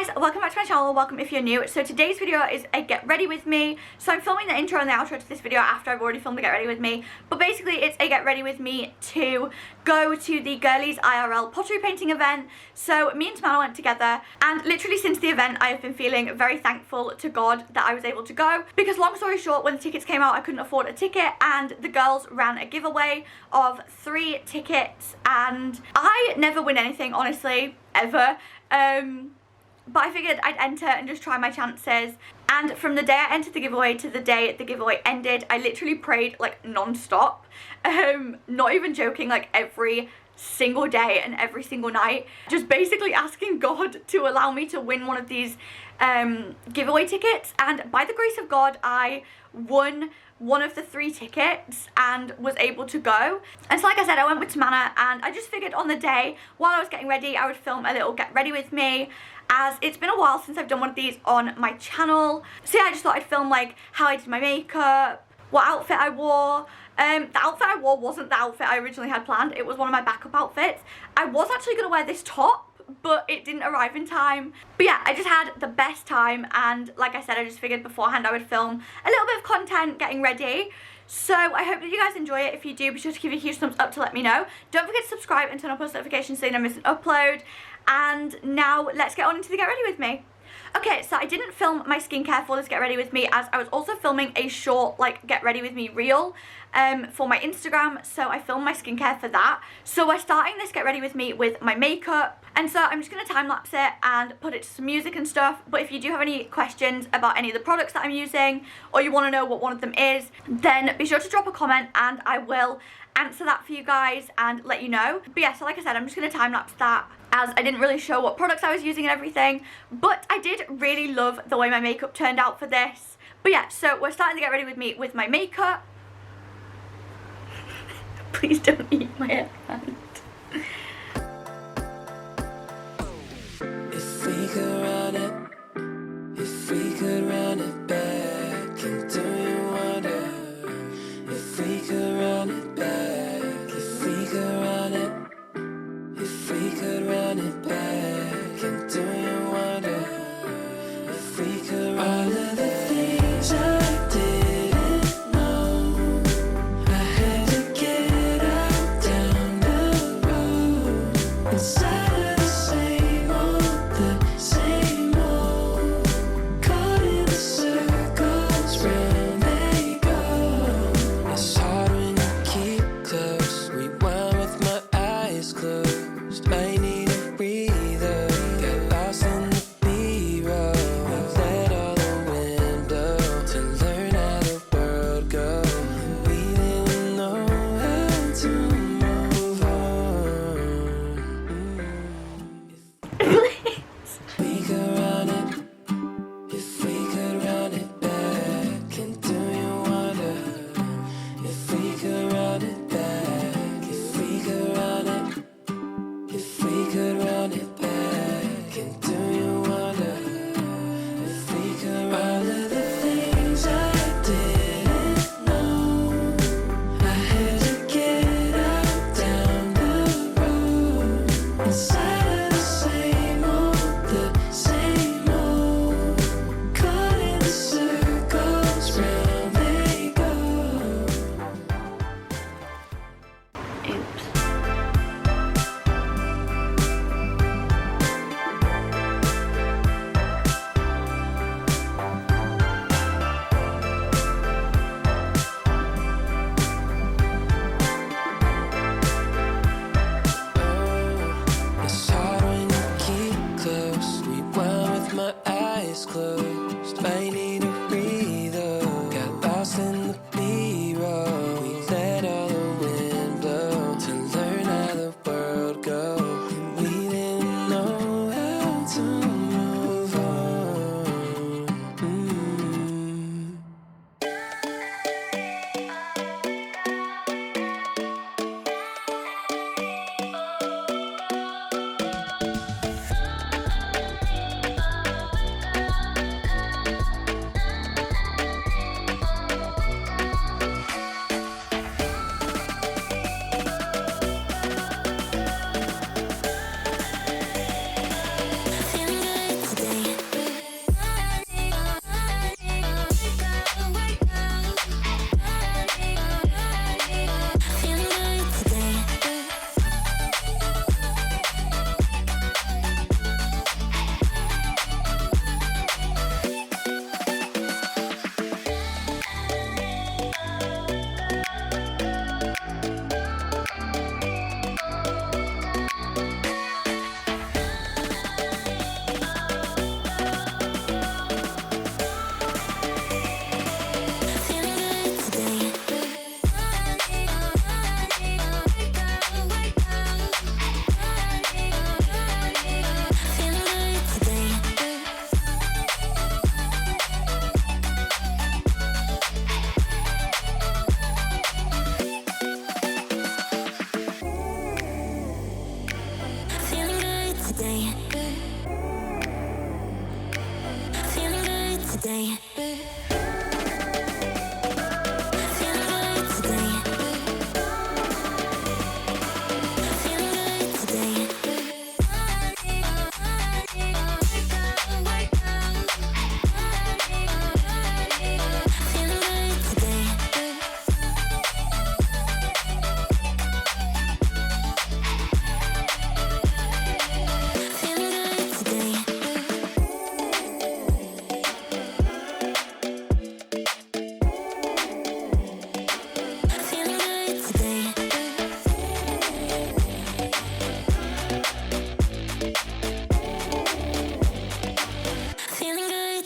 Hey guys, welcome back to my channel, welcome if you're new. So today's video is a get ready with me. So I'm filming the intro and the outro to this video after I've already filmed the get ready with me. But basically it's a get ready with me to go to the Girlies IRL Pottery painting event. So me and Hanna went together, and literally since the event I have been feeling very thankful to God that I was able to go. Because long story short, when the tickets came out I couldn't afford a ticket, and the girls ran a giveaway of 3 tickets, and I never win anything honestly, ever. But I figured I'd enter and just try my chances. And from the day I entered the giveaway to the day the giveaway ended, I literally prayed like non-stop. Not even joking, like every single day and every single night, just basically asking God to allow me to win one of these giveaway tickets. And by the grace of God I won one of the 3 tickets and was able to go. And so like I said, I went with Hanna, and I just figured on the day while I was getting ready I would film a little get ready with me, as it's been a while since I've done one of these on my channel. So yeah, I just thought I'd film like how I did my makeup, what outfit I wore. The outfit I wore wasn't the outfit I originally had planned, it was one of my backup outfits. I was actually going to wear this top, but it didn't arrive in time. But yeah, I just had the best time, and like I said, I just figured beforehand I would film a little bit of content getting ready. So I hope that you guys enjoy it. If you do, be sure to give it a huge thumbs up to let me know. Don't forget to subscribe and turn on post notifications so you don't miss an upload. And now let's get on into the get ready with me. Okay, so I didn't film my skincare for this get ready with me, as I was also filming a short like get ready with me reel for my Instagram, so I filmed my skincare for that. So we're starting this get ready with me with my makeup, and so I'm just going to time lapse it and put it to some music and stuff. But if you do have any questions about any of the products that I'm using, or you want to know what one of them is, then be sure to drop a comment and I will answer that for you guys and let you know. But yeah, so like I said, I'm just going to time lapse that, as I didn't really show what products I was using and everything. But I did really love the way my makeup turned out for this. But yeah, so we're starting to get ready with me with my makeup. Please don't eat my headband. If we could run it, if we could run it back, and do you wonder if we could run it back, if we could run it, if we could run it back, and do you wonder if we could run all of the things I didn't know, I had to get out down the road inside of the same old, caught in the circles round they go. It's hard when you keep close, rewind with my eyes closed. I need a breather, got lost in the B-roll. We let all the wind blow to learn how the world goes. We didn't know how to move on. We could run it, if we could run it back, and do you wonder if we could run it back, if we could run it, if we could run it back, and do you wonder if we could run all of the things I didn't know, I had to get out down the road inside of the same old, caught in the circles round they go. Oops. It's hard when you keep close, rewind with my eyes closed. I need a breather, got lost in the B-roll. We let all the wind blow to learn how the world goes. We didn't know how to move on. today.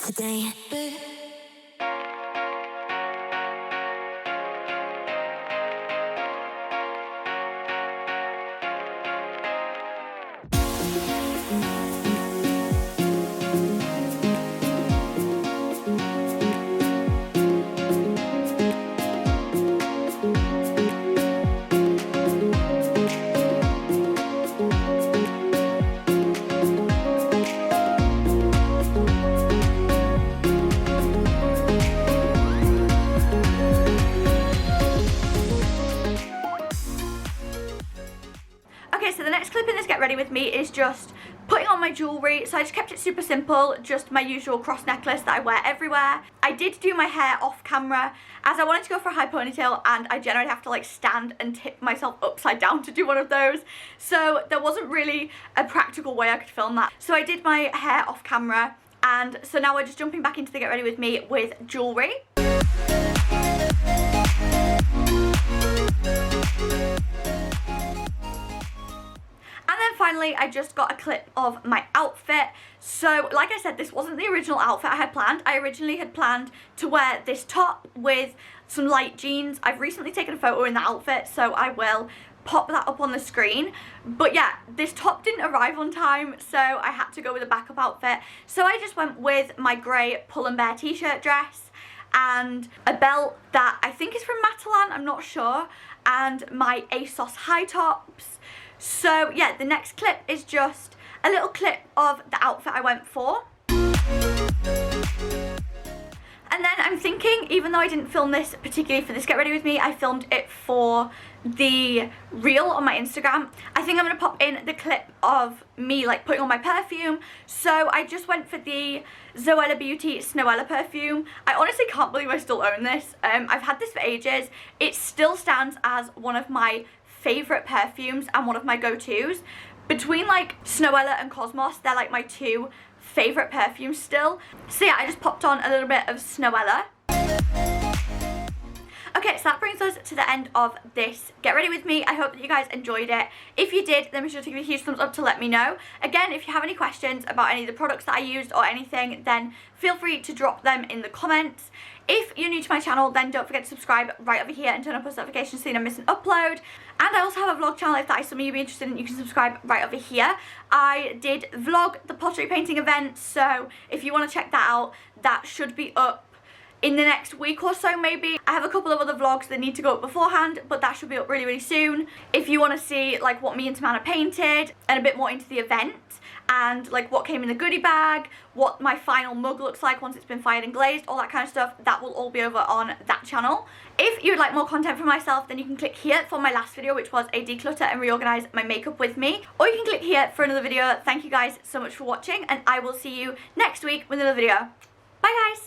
Today. Okay, so the next clip in this get ready with me is just putting on my jewellery. So I just kept it super simple, just my usual cross necklace that I wear everywhere. I did do my hair off camera as I wanted to go for a high ponytail, and I generally have to like stand and tip myself upside down to do one of those. So there wasn't really a practical way I could film that. So I did my hair off camera, and so now we're just jumping back into the get ready with me with jewellery. And then finally, I just got a clip of my outfit. So like I said, this wasn't the original outfit I had planned. I originally had planned to wear this top with some light jeans. I've recently taken a photo in the outfit, so I will pop that up on the screen. But yeah, this top didn't arrive on time, so I had to go with a backup outfit. So I just went with my grey Pull and Bear t-shirt dress and a belt that I think is from Matalan, I'm not sure, and my ASOS high tops. So yeah, the next clip is just a little clip of the outfit I went for. And then I'm thinking, even though I didn't film this particularly for this get ready with me, I filmed it for the reel on my Instagram. I think I'm going to pop in the clip of me like putting on my perfume. So I just went for the Zoella Beauty Snowella perfume. I honestly can't believe I still own this. I've had this for ages. It still stands as one of my favourite perfumes and one of my go-tos. Between like Snowella and Cosmos, they're like my two favourite perfumes still. So yeah, I just popped on a little bit of Snowella. Okay, so that brings us to the end of this get ready with me. I hope that you guys enjoyed it. If you did, then be sure to give me a huge thumbs up to let me know. Again, if you have any questions about any of the products that I used or anything, then feel free to drop them in the comments. If you're new to my channel, then don't forget to subscribe right over here and turn on post notifications so you don't miss an upload. And I also have a vlog channel if that is something you'd be interested in. You can subscribe right over here. I did vlog the pottery painting event, so if you want to check that out, that should be up in the next week or so maybe. I have a couple of other vlogs that need to go up beforehand, but that should be up really soon. If you want to see like what me and Tamana painted and a bit more into the event and like what came in the goodie bag, what my final mug looks like once it's been fired and glazed, all that kind of stuff, that will all be over on that channel. If you'd like more content from myself, then you can click here for my last video, which was a declutter and reorganize my makeup with me, or you can click here for another video. Thank you guys so much for watching, and I will see you next week with another video. Bye guys!